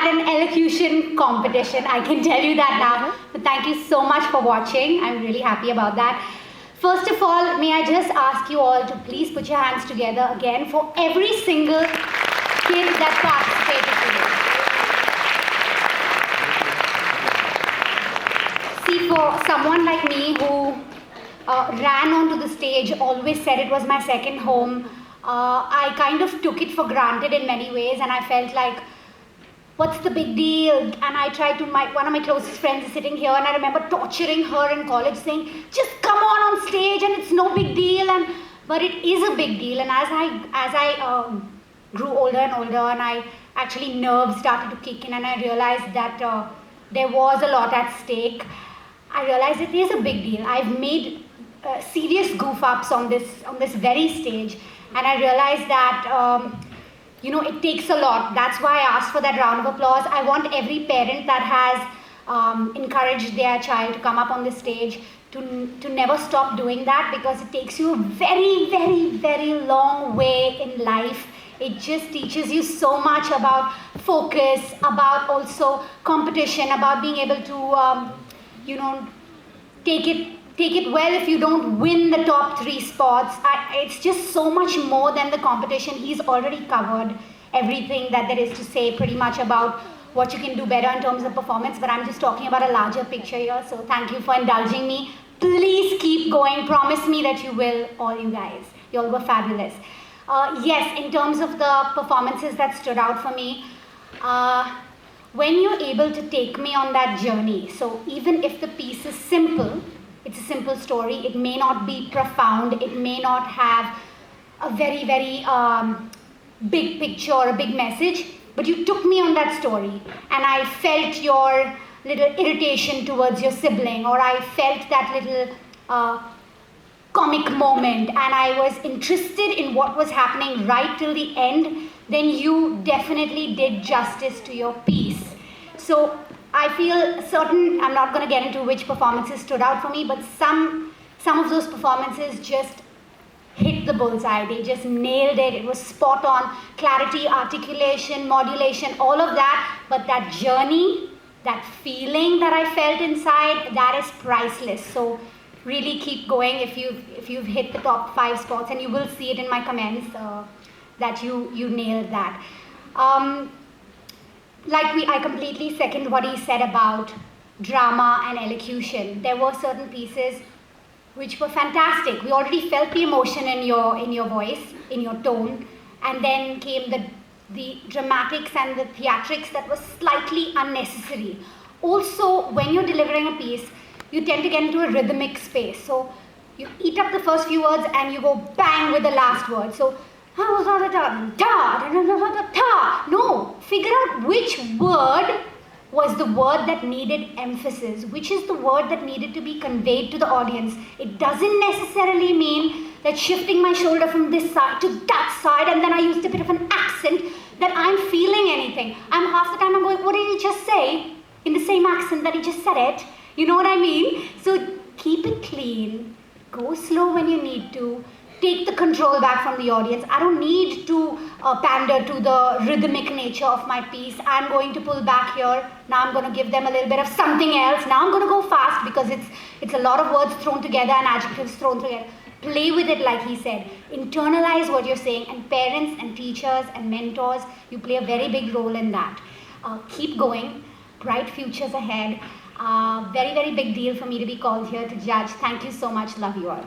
had an elocution competition, I can tell you that now. But thank you so much for watching. I'm really happy about that. First of all, may I just ask you all to please put your hands together again for every single kid that participated today. See, for someone like me who ran onto the stage, always said it was my second home, I kind of took it for granted in many ways, and I felt like, what's the big deal? And I tried to, one of my closest friends is sitting here, and I remember torturing her in college saying, just come on stage and it's no big deal. But it is a big deal. And as I grew older and older, and I actually nerves started to kick in, and I realized that there was a lot at stake, I realized it is a big deal. I've made serious goof ups on this very stage, and I realized that it takes a lot. That's why I asked for that round of applause. I want every parent that has encouraged their child to come up on the stage to never stop doing that, because it takes you a very, very, very long way in life. It just teaches you so much about focus, about also competition, about being able to, take it well if you don't win the top 3 spots. It's just so much more than the competition. He's already covered everything that there is to say pretty much about what you can do better in terms of performance, but I'm just talking about a larger picture here. So thank you for indulging me. Please keep going. Promise me that you will, all you guys. You all were fabulous. Yes, in terms of the performances that stood out for me, when you're able to take me on that journey, so even if the piece is simple, it's a simple story, it may not be profound, it may not have a very, very big picture or a big message, but you took me on that story, and I felt your little irritation towards your sibling, or I felt that little comic moment, and I was interested in what was happening right till the end, then you definitely did justice to your piece. So I feel certain, I'm not going to get into which performances stood out for me, but some of those performances just hit the bullseye. They just nailed it. It was spot on. Clarity, articulation, modulation, all of that. But that journey, that feeling that I felt inside, that is priceless. So really keep going if you've hit the top 5 spots, and you will see it in my comments that you nailed that. I completely second what he said about drama and elocution. There were certain pieces which were fantastic. We already felt the emotion in your voice, in your tone, and then came the dramatics and the theatrics that was slightly unnecessary. Also, when you're delivering a piece, you tend to get into a rhythmic space. So you eat up the first few words and you go bang with the last word. So no, figure out which word was the word that needed emphasis, which is the word that needed to be conveyed to the audience. It doesn't necessarily mean that shifting my shoulder from this side to that side, and then I used a bit of an accent, that I'm feeling anything. Half the time I'm going, what did he just say? In the same accent that he just said it. You know what I mean? So keep it clean, go slow when you need to, take the control back from the audience. I don't need to pander to the rhythmic nature of my piece. I'm going to pull back here. Now I'm going to give them a little bit of something else. Now I'm going to go fast, because it's a lot of words thrown together and adjectives thrown together. Play with it, like he said. Internalize what you're saying, and parents and teachers and mentors, you play a very big role in that. Keep going. Bright futures ahead. Very, very big deal for me to be called here to judge. Thank you so much. Love you all.